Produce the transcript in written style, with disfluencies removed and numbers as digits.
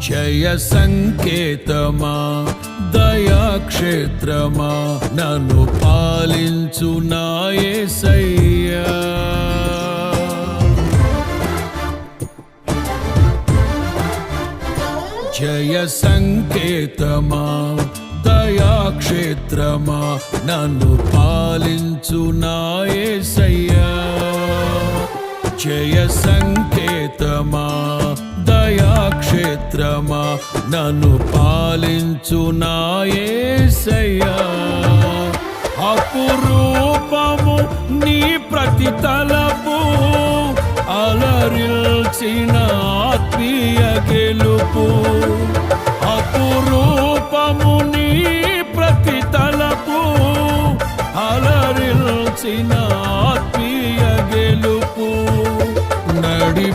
జయ సంకేతమా దయాక్షేత్రమా నన్ను పాలించు నా యేసయ్యా. జయ సంకేతమా దయాక్షేత్రమా నన్ను పాలించు నా యేసయ్యా. జయ సంకేతమా దయాక్షేత్రమా నన్ను పాలించు నా యేసయ్యా. అపురూపము నీ ప్రతి తలపు అలరిల్చిన ఆత్మీయ గెలుపు. అపురూపము నీ ప్రతి తలపు అలరిల్చిన ఆత్మీయ గెలుపు. నడిపి